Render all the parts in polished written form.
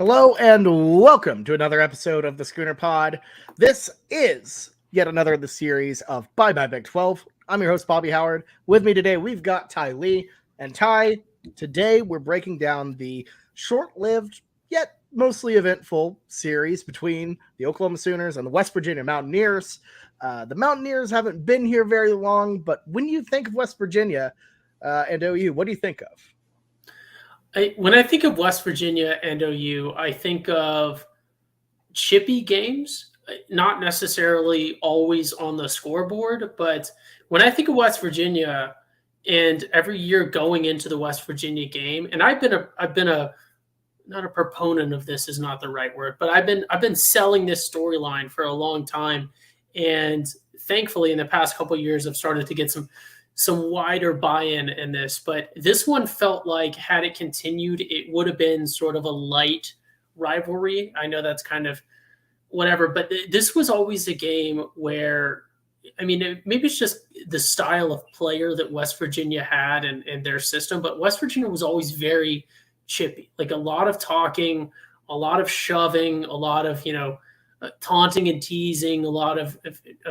Hello and welcome to another episode of the Schooner Pod. This is yet another of the series of Bye Bye Big 12. I'm your host, Bobby Howard. With me today, we've got Ty Lee. And Ty, today we're breaking down the short-lived yet mostly eventful series between the Oklahoma Sooners and the West Virginia Mountaineers. The Mountaineers haven't been here very long, but when you think of West Virginia and OU, what do you think of? When I think of West Virginia and OU, I think of chippy games, not necessarily always on the scoreboard, but when I think of West Virginia and every year going into the West Virginia game, and I've been a not a proponent of this is not the right word, but I've been selling this storyline for a long time, and thankfully in the past couple of years I've started to get some wider buy-in in this, but this one felt like had it continued, it would have been sort of a light rivalry. I know that's kind of whatever, but this was always a game where, I mean, maybe it's just the style of player that West Virginia had and their system, but West Virginia was always very chippy, like a lot of talking, a lot of shoving, a lot of, taunting and teasing, a lot of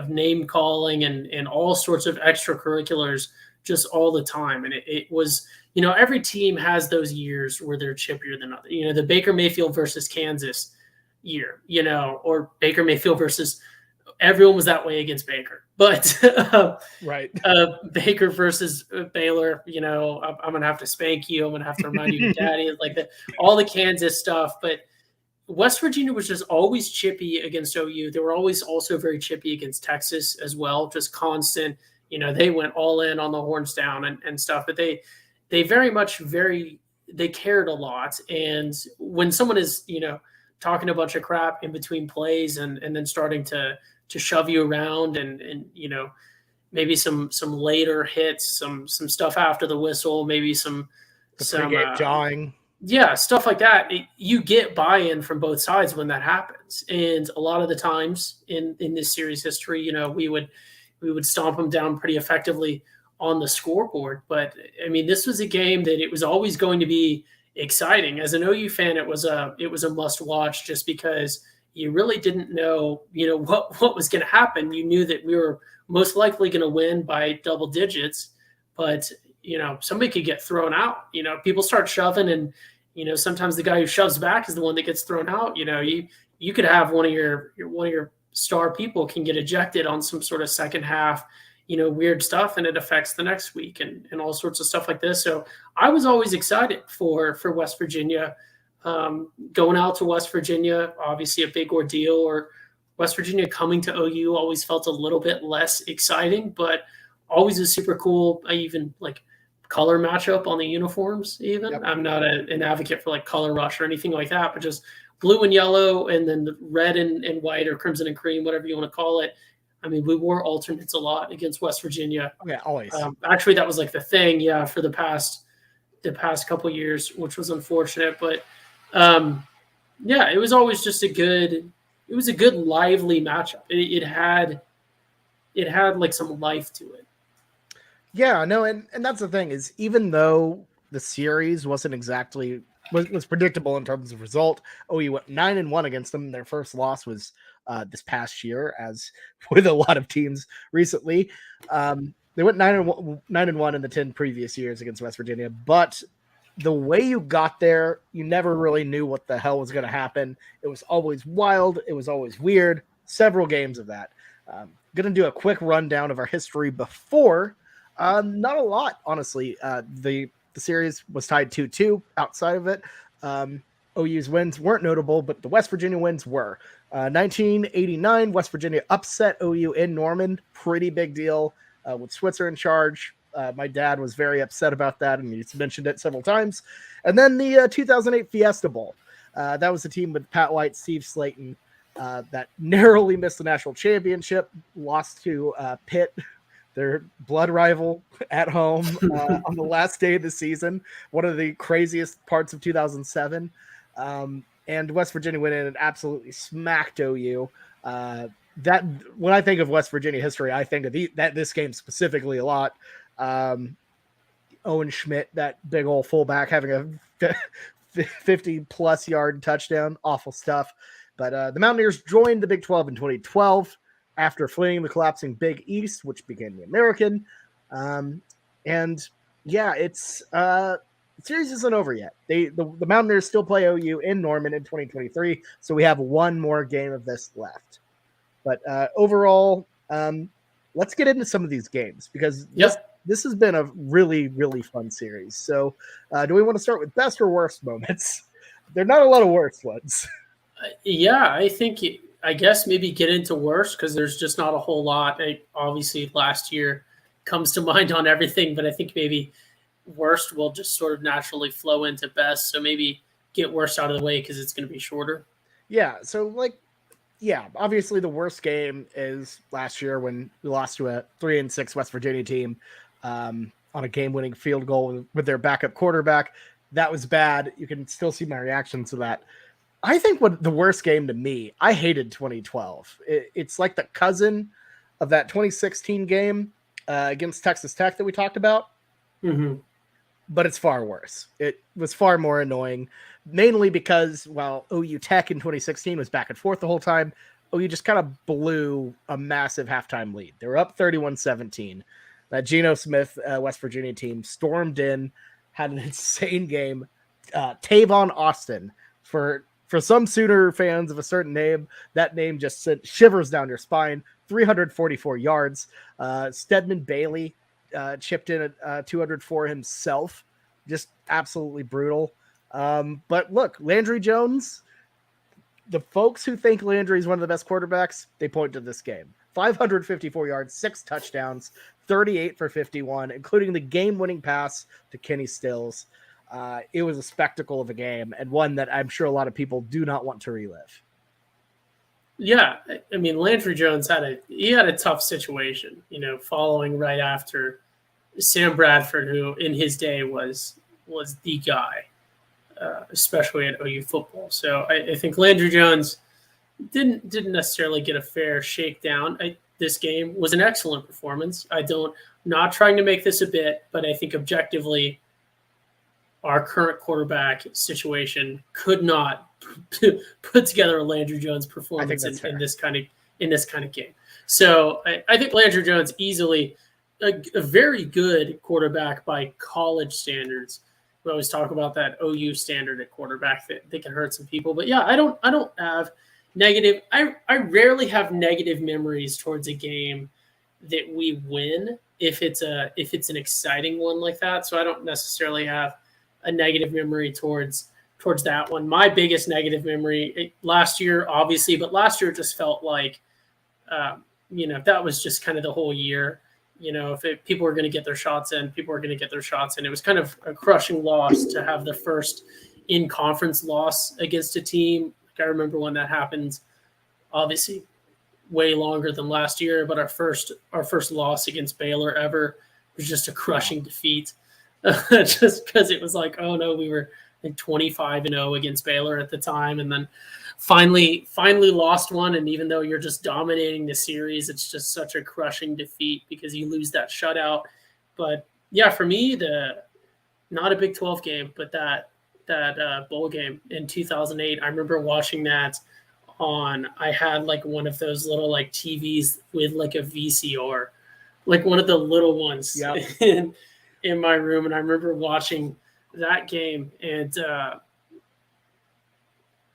name calling and all sorts of extracurriculars just all the time. And it was, every team has those years where they're chippier than others. The Baker Mayfield versus Kansas year, or Baker Mayfield versus everyone was that way against Baker. But right. Baker versus Baylor, I'm going to have to spank you. I'm going to have to remind you of your daddy, like all the Kansas stuff. But West Virginia was just always chippy against OU. They were always also very chippy against Texas as well, just constant. They went all in on the horns down and stuff, but they very much they cared a lot. And when someone is, talking a bunch of crap in between plays and then starting to shove you around and maybe some later hits, some stuff after the whistle, maybe some jawing. Yeah, stuff like that. You get buy-in from both sides when that happens, and a lot of the times in this series history, we would stomp them down pretty effectively on the scoreboard. But I mean, this was a game that it was always going to be exciting. As an OU fan, it was a must-watch just because you really didn't know, what was going to happen. You knew that we were most likely going to win by double digits, but somebody could get thrown out. People start shoving and, sometimes the guy who shoves back is the one that gets thrown out. You could have one of your star people can get ejected on some sort of second half, weird stuff, and it affects the next week and all sorts of stuff like this. So I was always excited for West Virginia. Going out to West Virginia, obviously a big ordeal, or West Virginia coming to OU always felt a little bit less exciting, but always is super cool. I even like color matchup on the uniforms even. Yep. I'm not an advocate for like color rush or anything like that, but just blue and yellow and then the red and white or crimson and cream, whatever you want to call it. I mean, we wore alternates a lot against West Virginia. Yeah, always. Actually, that was like the thing, for the past couple of years, which was unfortunate. But it was always just a good lively matchup. It had like some life to it. Yeah, no, and that's the thing is, even though the series wasn't exactly was predictable in terms of result, OU went 9-1 against them. Their first loss was this past year, as with a lot of teams recently. They went 9-1 in the 10 previous years against West Virginia, but the way you got there, you never really knew what the hell was going to happen. It was always wild. It was always weird. Several games of that. Going to do a quick rundown of our history before. Not a lot, honestly. The series was tied 2-2. Outside of it, OU's wins weren't notable, but the West Virginia wins were. 1989, West Virginia upset OU in Norman. Pretty big deal with Switzer in charge. My dad was very upset about that, and he's mentioned it several times. And then the 2008 Fiesta Bowl. That was the team with Pat White, Steve Slayton, that narrowly missed the national championship, lost to Pitt, their blood rival, at home on the last day of the season. One of the craziest parts of 2007. And West Virginia went in and absolutely smacked OU. That when I think of West Virginia history, I think of this game specifically a lot. Owen Schmidt, that big old fullback, having a 50-plus yard touchdown. Awful stuff. But the Mountaineers joined the Big 12 in 2012 after fleeing the collapsing Big East, which became the American. And yeah, it's the series isn't over yet. The Mountaineers still play OU in Norman in 2023, so we have one more game of this left. But overall, let's get into some of these games because this has been a really, really fun series. So do we want to start with best or worst moments? There are not a lot of worst ones. Yeah, I guess maybe get into worst because there's just not a whole lot. Obviously, last year comes to mind on everything, but I think maybe worst will just sort of naturally flow into best. So maybe get worst out of the way because it's going to be shorter. Yeah. So obviously the worst game is last year when we lost to a 3-6 West Virginia team on a game-winning field goal with their backup quarterback. That was bad. You can still see my reaction to that. I think what the worst game to me, I hated 2012. It's like the cousin of that 2016 game against Texas Tech that we talked about. Mm-hmm. But it's far worse. It was far more annoying, mainly because while OU Tech in 2016 was back and forth the whole time, OU just kind of blew a massive halftime lead. They were up 31-17. That Geno Smith West Virginia team stormed in, had an insane game. Tavon Austin, for some Sooner fans of a certain name, that name just sent shivers down your spine. 344 yards. Stedman Bailey chipped in at 204 himself. Just absolutely brutal. But look, Landry Jones, the folks who think Landry is one of the best quarterbacks, they point to this game. 554 yards, 6 touchdowns, 38 for 51, including the game-winning pass to Kenny Stills. It was a spectacle of a game and one that I'm sure a lot of people do not want to relive. Yeah, I mean, Landry Jones had a tough situation, following right after Sam Bradford, who in his day was the guy, especially at OU football. So I think Landry Jones didn't necessarily get a fair shakedown. This game was an excellent performance. Not trying to make this a bit, but I think objectively, our current quarterback situation could not put together a Landry Jones performance in this kind of game. So I think Landry Jones easily a very good quarterback by college standards. We always talk about that OU standard at quarterback that can hurt some people. But yeah, I don't have negative. I rarely have negative memories towards a game that we win if it's an exciting one like that. So I don't necessarily have a negative memory towards that one. My biggest negative memory last year, obviously, but last year it just felt like, that was just kind of the whole year. If people were going to get their shots in, people were going to get their shots in. It was kind of a crushing loss to have the first in-conference loss against a team. Like I remember when that happened, obviously way longer than last year, but our first loss against Baylor ever was just a crushing defeat. Just because it was like, oh no, we were like 25-0 against Baylor at the time, and then finally lost one. And even though you're just dominating the series, it's just such a crushing defeat because you lose that shutout. But yeah, for me, not a Big 12 game, but that bowl game in 2008, I remember watching that I had like one of those little like TVs with like a VCR, like one of the little ones. Yep. In my room, and I remember watching that game, and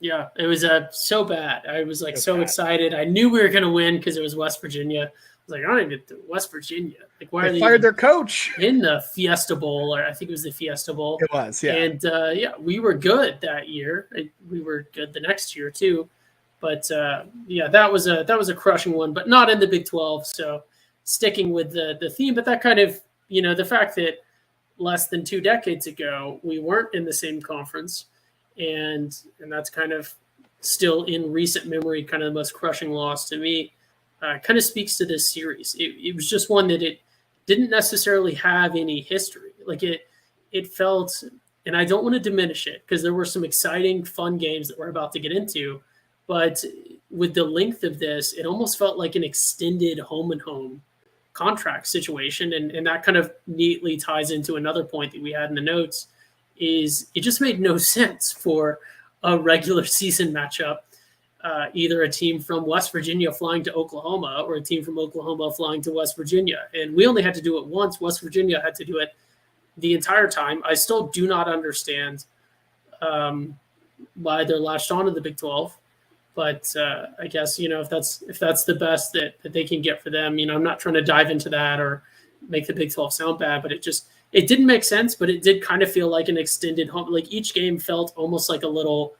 it was so bad. I was like so excited. I knew we were going to win because it was West Virginia. I was like, I don't even West Virginia. Like, why are they fired their coach in the Fiesta Bowl? Or I think it was the Fiesta Bowl. It was, yeah. And we were good that year. We were good the next year too. But that was a crushing one, but not in the Big 12. So sticking with the theme, but that kind of, the fact that less than 2 decades ago, we weren't in the same conference, and that's kind of still in recent memory, kind of the most crushing loss to me, kind of speaks to this series. It was just one that it didn't necessarily have any history. Like it felt, and I don't want to diminish it because there were some exciting, fun games that we're about to get into, but with the length of this, it almost felt like an extended home and home contract situation, and that kind of neatly ties into another point that we had in the notes is it just made no sense for a regular season matchup. Either a team from West Virginia flying to Oklahoma or a team from Oklahoma flying to West Virginia. And we only had to do it once. West Virginia had to do it the entire time. I still do not understand why they're latched onto the Big 12. But I guess, if that's the best that they can get for them, I'm not trying to dive into that or make the Big 12 sound bad, but it didn't make sense, but it did kind of feel like an extended home. Like each game felt almost like a little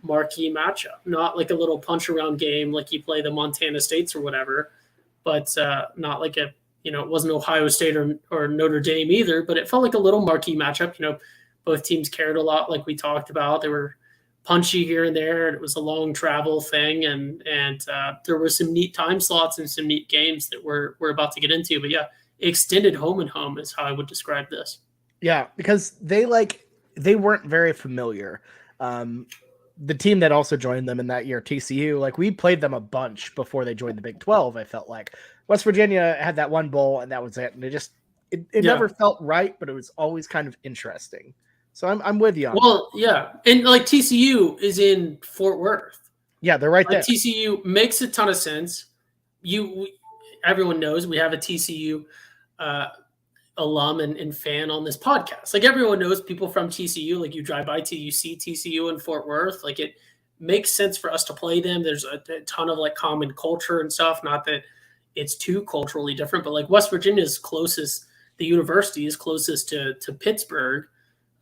marquee matchup, not like a little punch around game like you play the Montana States or whatever, but not like it wasn't Ohio State or Notre Dame either, but it felt like a little marquee matchup. Both teams cared a lot, like we talked about. They were punchy here and there, and it was a long travel thing, and there were some neat time slots and some neat games that we're about to get into. But yeah, extended home and home is how I would describe this. Yeah, because they weren't very familiar. The team that also joined them in that year, TCU, like we played them a bunch before they joined the Big 12. I felt like West Virginia had that one bowl and that was it. And it never felt right, but it was always kind of interesting. So I'm with you on that. Yeah. And like TCU is in Fort Worth. Yeah, they're right there. TCU makes a ton of sense. Everyone knows we have a TCU alum and fan on this podcast. Like everyone knows people from TCU, like you drive by you see TCU in Fort Worth. Like it makes sense for us to play them. There's a ton of like common culture and stuff. Not that it's too culturally different, but like West Virginia's closest, the university is closest to Pittsburgh.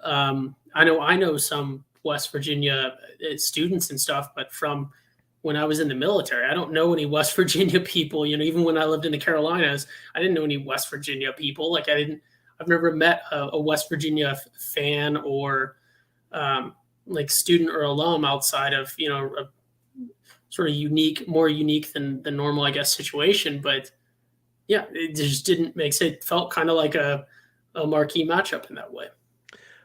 I know some West Virginia students and stuff, but from when I was in the military, I don't know any West Virginia people. Even when I lived in the Carolinas, I didn't know any West Virginia people. Like I've never met a West Virginia fan or like student or alum outside of a sort of more unique than the normal, I guess, situation. But yeah, it just didn't make sense. It felt kind of like a marquee matchup in that way.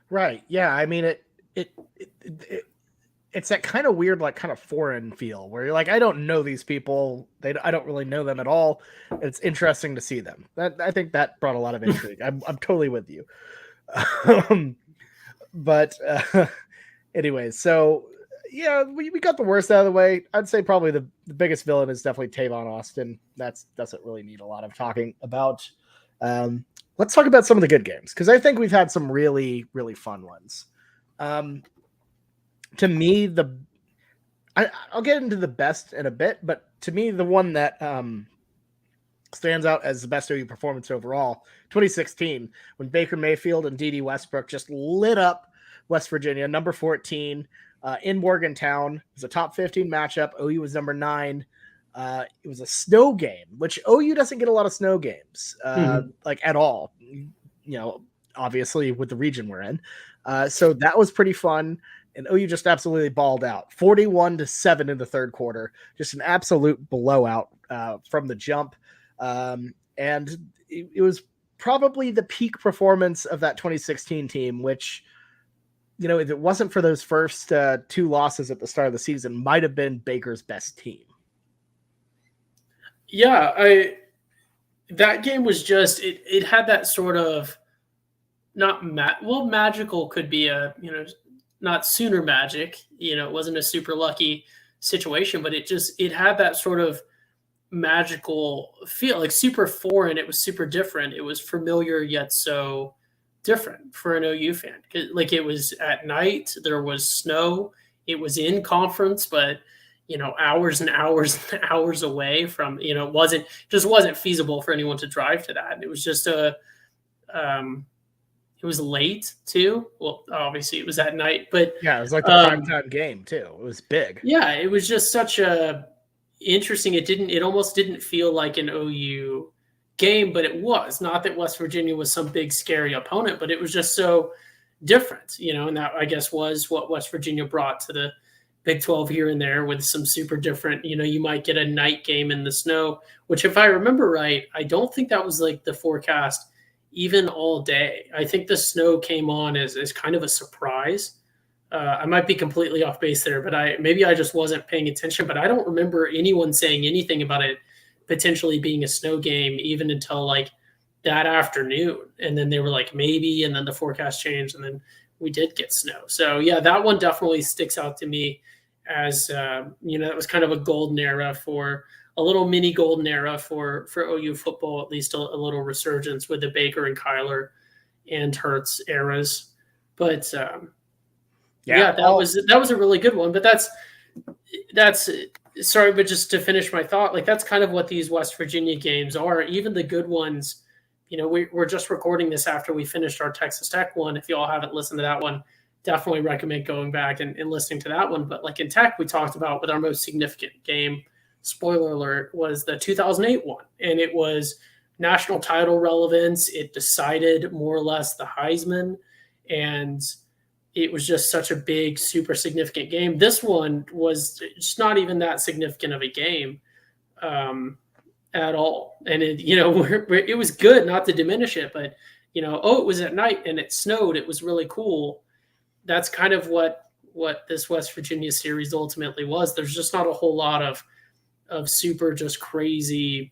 Right. Yeah. I mean, it's that kind of weird, like kind of foreign feel where you're like, I don't know these people. I don't really know them at all. It's interesting to see them. I think that brought a lot of intrigue. I'm totally with you. But anyways, so yeah, we got the worst out of the way. I'd say probably the biggest villain is definitely Tavon Austin. Doesn't really need a lot of talking about. Let's talk about some of the good games, because I think we've had some really, really fun ones. To me, I'll get into the best in a bit, but to me, the one that stands out as the best OU performance overall, 2016, when Baker Mayfield and D.D. Westbrook just lit up West Virginia, number 14, in Morgantown. It was a top 15 matchup. OU was number 9. It was a snow game, which OU doesn't get a lot of snow games, like at all, obviously with the region we're in. So that was pretty fun. And OU just absolutely balled out 41-7 in the third quarter, just an absolute blowout from the jump. And it was probably the peak performance of that 2016 team, which, if it wasn't for those first 2 losses at the start of the season, might have been Baker's best team. Yeah, that game was just it had that sort of magical could be not Sooner magic, it wasn't a super lucky situation, but it had that sort of magical feel, like super foreign. It was super different. It was familiar yet so different for an OU fan. Like it was at night, there was snow, it was in conference, but hours and hours and hours away from, it wasn't feasible for anyone to drive to that. It was just it was late too. Well, obviously it was at night, but yeah, it was like the primetime game too. It was big. Yeah, it was just such a interesting. It almost didn't feel like an OU game, but it was not that West Virginia was some big scary opponent, but it was just so different, and that I guess was what West Virginia brought to the Big 12 here and there with some super different, you might get a night game in the snow, which if I remember right, I don't think that was like the forecast even all day. I think the snow came on as kind of a surprise. I might be completely off base there, but maybe I just wasn't paying attention, but I don't remember anyone saying anything about it potentially being a snow game even until like that afternoon. And then they were like, maybe, and then the forecast changed. And then we did get snow. So yeah, that one definitely sticks out to me as that was kind of a golden era for a little mini golden era for OU football, at least a little resurgence with the Baker and Kyler and Hurts eras. But Yeah, that was a really good one. But that's sorry, but just to finish my thought, like that's kind of what these West Virginia games are. Even the good ones, we're just recording this after we finished our Texas Tech one. If you all haven't listened to that one, definitely recommend going back and listening to that one. But like in Tech, we talked about with our most significant game, spoiler alert, was the 2008 one. And it was national title relevance. It decided more or less the Heisman. And it was just such a big, super significant game. This one was just not even that significant of a game at all. And it was good, not to diminish it, but it was at night and it snowed. It was really cool. That's kind of what this West Virginia series ultimately was. There's just not a whole lot of super just crazy,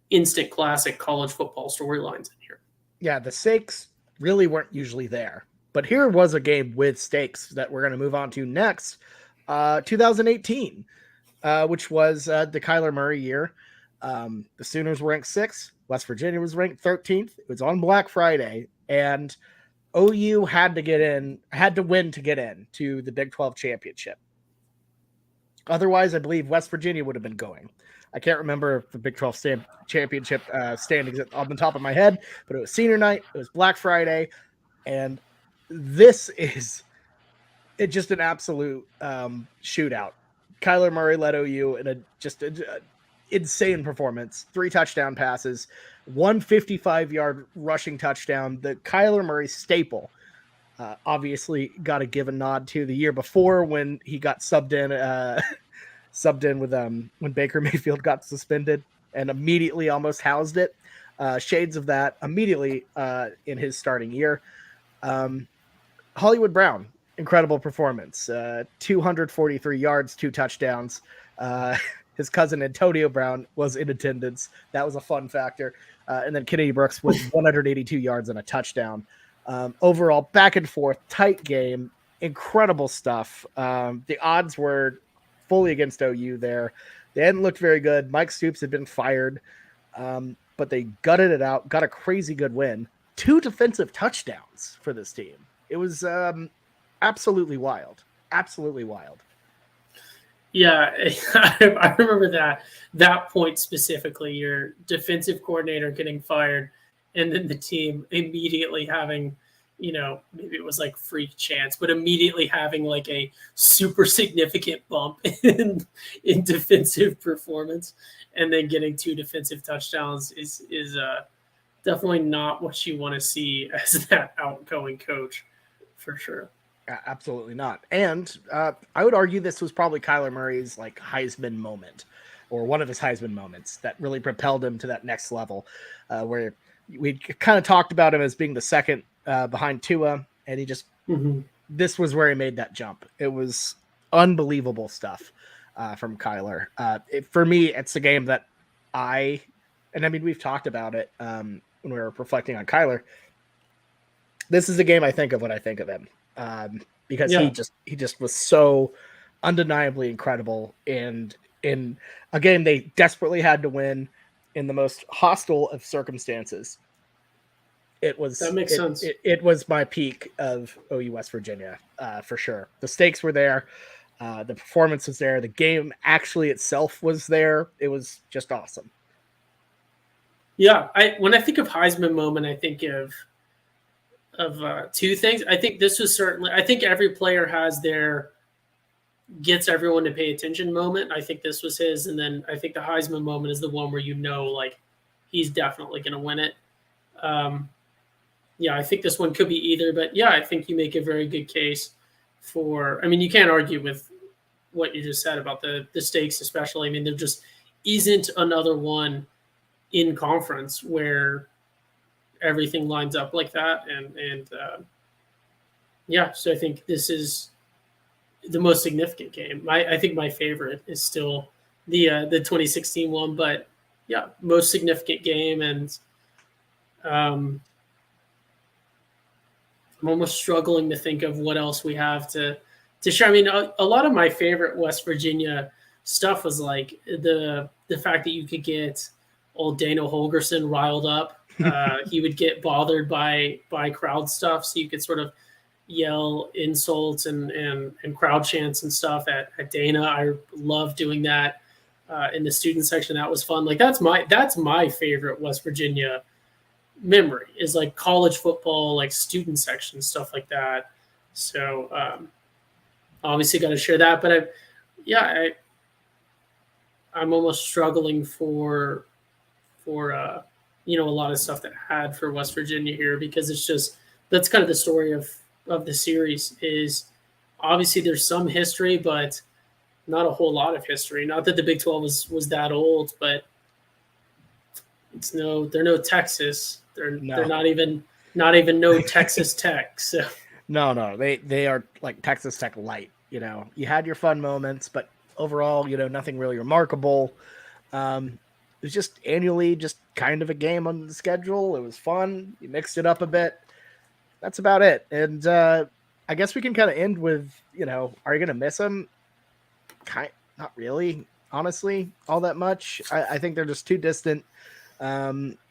instant classic college football storylines in here. Yeah, the stakes really weren't usually there. But here was a game with stakes that we're going to move on to next, 2018, which was the Kyler Murray year. The Sooners were ranked 6th. West Virginia was ranked 13th. It was on Black Friday, and OU had to win to get in to the Big 12 championship. Otherwise, I believe West Virginia would have been going. I can't remember the Big 12 championship standings on the top of my head, but it was senior night. It was Black Friday, and this is just an absolute shootout. Kyler Murray led OU in a insane performance. 3 touchdown passes, 155-yard rushing touchdown. The Kyler Murray staple. Obviously, got to give a nod to the year before when he got subbed in with when Baker Mayfield got suspended and immediately almost housed it. Shades of that immediately in his starting year. Hollywood Brown, incredible performance. 243 yards, 2 touchdowns. His cousin Antonio Brown was in attendance. That was a fun factor. And then Kennedy Brooks with 182 yards and a touchdown. Overall, back and forth, tight game, incredible stuff. The odds were fully against OU there. They hadn't looked very good. Mike Stoops had been fired, but they gutted it out, got a crazy good win. 2 defensive touchdowns for this team. It was absolutely wild. Absolutely wild. Yeah, I remember that point specifically, your defensive coordinator getting fired and then the team immediately having, maybe it was like freak chance, but immediately having like a super significant bump in defensive performance and then getting 2 defensive touchdowns is definitely not what you want to see as that outgoing coach, for sure. Absolutely not. And I would argue this was probably Kyler Murray's like Heisman moment, or one of his Heisman moments that really propelled him to that next level, where we kind of talked about him as being the second behind Tua, and he just this was where he made that jump. It was unbelievable stuff from Kyler. For me, it's a game that we've talked about it when we were reflecting on Kyler. This is a game I think of when I think of him. Because he just was so undeniably incredible, and in a game they desperately had to win in the most hostile of circumstances. That makes sense. It was my peak of OU West Virginia for sure. The stakes were there, the performance was there, the game actually itself was there. It was just awesome. Yeah, when I think of Heisman moment, I think of 2 things. I think this was certainly, I think every player has their gets everyone to pay attention moment. I think this was his. And then I think the Heisman moment is the one where, like he's definitely going to win it. I think this one could be either, but yeah, I think you make a very good case for, you can't argue with what you just said about the stakes, especially. There just isn't another one in conference where everything lines up like that, so I think this is the most significant game. I think my favorite is still the 2016 one, but yeah, most significant game, and I'm almost struggling to think of what else we have to share. I mean, a lot of my favorite West Virginia stuff was like the fact that you could get old Dano Holgerson riled up. He would get bothered by crowd stuff, so you could sort of yell insults and crowd chants and stuff at Dana. I love doing that in the student section. That was fun. Like that's my favorite West Virginia memory is like college football, like student section stuff like that. So obviously got to share that, but I'm almost struggling for a lot of stuff that I had for West Virginia here, because it's just, that's kind of the story of the series. Is obviously there's some history, but not a whole lot of history. Not that the Big 12 was that old, but they're no Texas. They're not even no Texas Tech. So no, they are like Texas Tech light. You had your fun moments, but overall, nothing really remarkable. It was just annually just kind of a game on the schedule. It was fun. You mixed it up a bit. That's about it. And I guess we can kind of end with, are you going to miss them? Not really, honestly, all that much. I think they're just too distant.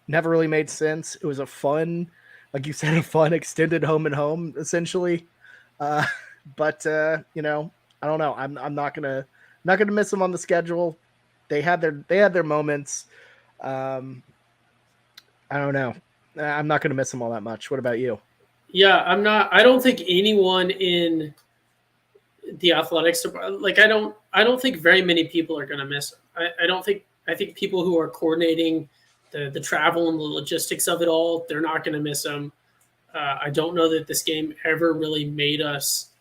Never really made sense. It was a fun, like you said, a fun extended home and home, essentially. But I don't know. I'm not gonna miss them on the schedule. They had their moments. I don't know. I'm not gonna miss them all that much. What about you? Yeah, I'm not. I don't think anyone in the athletics department, like I don't think very many people are gonna miss them. I think people who are coordinating the travel and the logistics of it all, they're not gonna miss them. I don't know that this game ever really made us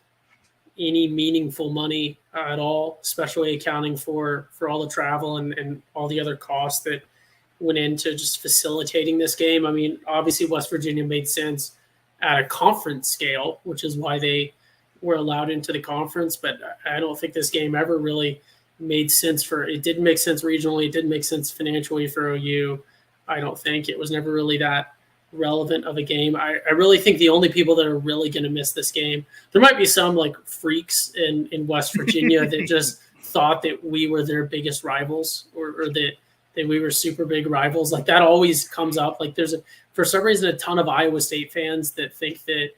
any meaningful money at all, especially accounting for all the travel and all the other costs that went into just facilitating this game. I mean, obviously West Virginia made sense at a conference scale, which is why they were allowed into the conference, but I don't think this game ever really made sense it didn't make sense regionally. It didn't make sense financially for OU. I don't think it was never really that relevant of a game. I really think the only people that are really going to miss this game, there might be some like freaks in West Virginia that just thought that we were their biggest rivals or that we were super big rivals. Like that always comes up. Like there's for some reason a ton of Iowa State fans that think that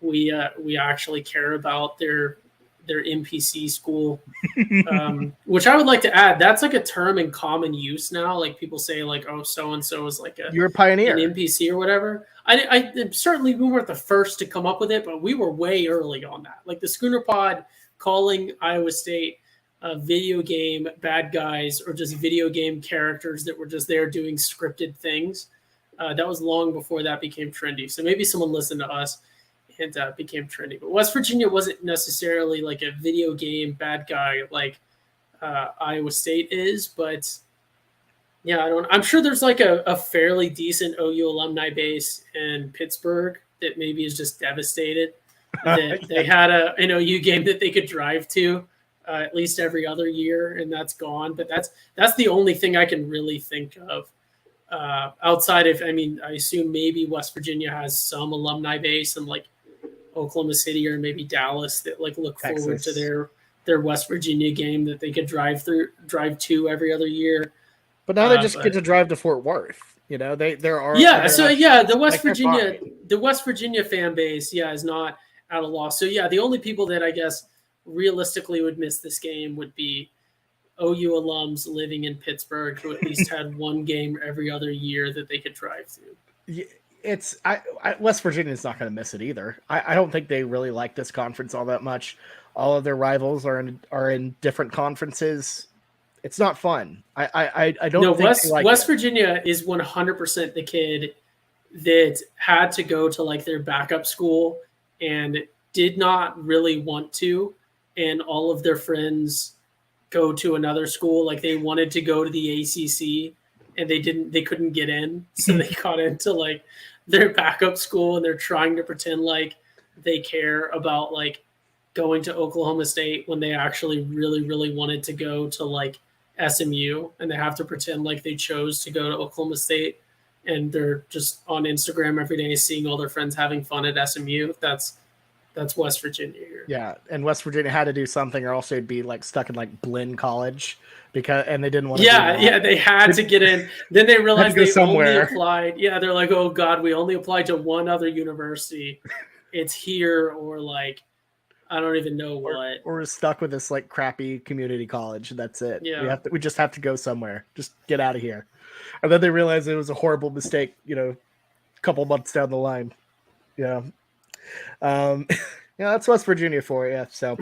we actually care about their NPC school, which I would like to add. That's like a term in common use now. Like people say like, oh, so-and-so is like you're a pioneer, an NPC or whatever. I certainly, we weren't the first to come up with it, but we were way early on that. Like the Schooner Pod calling Iowa State video game bad guys or just video game characters that were just there doing scripted things. That was long before that became trendy. So maybe someone listened to us and became trendy. But West Virginia wasn't necessarily like a video game bad guy like Iowa State is. But yeah, I'm sure there's like a fairly decent OU alumni base in Pittsburgh that maybe is just devastated that they had an OU game that they could drive to at least every other year, and that's gone. But that's the only thing I can really think of. Outside of, I assume maybe West Virginia has some alumni base in like Oklahoma City or maybe Dallas that like look Texas. forward to their West Virginia game that they could drive to every other year. But now they just get to drive to Fort Worth. There are the West Virginia fan base is not at a loss. So the only people that I guess realistically would miss this game would be OU alums living in Pittsburgh who at least had one game every other year that they could drive to. West Virginia is not going to miss it either. I don't think they really like this conference all that much. All of their rivals are in different conferences. It's not fun. I don't think West Virginia is 100% the kid that had to go to like their backup school and did not really want to, and all of their friends go to another school. Like they wanted to go to the ACC and they couldn't get in. So they got into like their backup school and they're trying to pretend like they care about like going to Oklahoma State when they actually really, really wanted to go to like SMU, and they have to pretend like they chose to go to Oklahoma State and they're just on Instagram every day, seeing all their friends having fun at SMU. That's West Virginia here. Yeah, and West Virginia had to do something, or else they'd be like stuck in like Blinn College and they didn't want to. Yeah, they had to get in. Then they realized they only applied. Yeah, they're like, oh God, we only applied to one other university. It's here, or like, I don't even know what. Or we're stuck with this like crappy community college. That's it. Yeah, we just have to go somewhere. Just get out of here. And then they realized it was a horrible mistake. A couple months down the line. Yeah. That's West Virginia for you. So,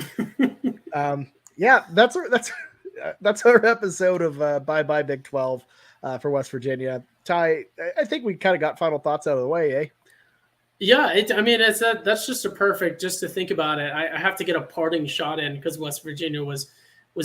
yeah, that's our episode of Bye Bye Big 12 for West Virginia. Ty, I think we kind of got final thoughts out of the way, eh? Yeah, that's just a perfect, just to think about it. I have to get a parting shot in because West Virginia was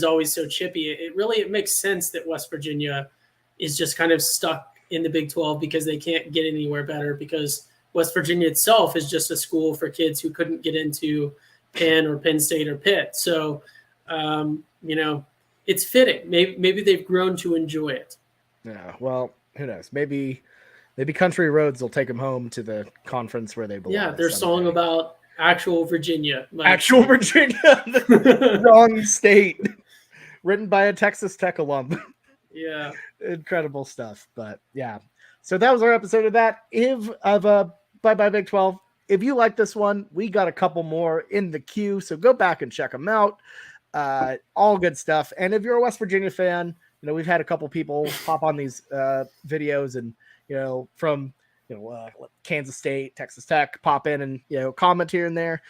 always so chippy. It makes sense that West Virginia is just kind of stuck in the Big 12 because they can't get anywhere better, because West Virginia itself is just a school for kids who couldn't get into Penn or Penn State or Pitt. So, it's fitting. Maybe they've grown to enjoy it. Yeah, well, who knows? Maybe Country Roads will take them home to the conference where they belong. Yeah, their song about actual Virginia. Actual Virginia, the wrong state. Written by a Texas Tech alum. Yeah. Incredible stuff. But yeah. So that was our episode of that. Bye Bye Big 12. If you like this one, we got a couple more in the queue. So go back and check them out. All good stuff. And if you're a West Virginia fan, we've had a couple people pop on these videos and, from, Kansas State, Texas Tech, pop in and, comment here and there.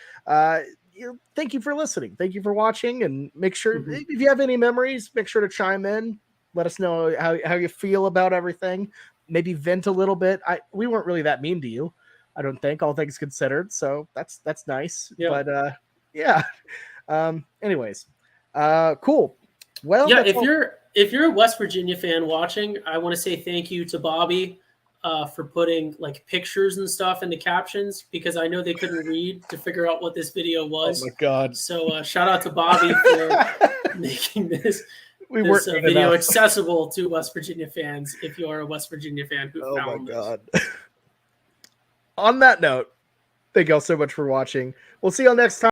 Thank you for listening. Thank you for watching, and make sure if you have any memories, make sure to chime in. Let us know how you feel about everything. Maybe vent a little bit. We weren't really that mean to you, I don't think, all things considered. So that's nice. Yeah. But yeah. Anyways, cool. Well, yeah. If you're a West Virginia fan watching, I want to say thank you to Bobby for putting like pictures and stuff in the captions, because I know they couldn't read to figure out what this video was. Oh my God! So shout out to Bobby for making this video accessible to West Virginia fans. If you are a West Virginia fan who found this. Oh my God! On that note, thank you all so much for watching. We'll see you all next time.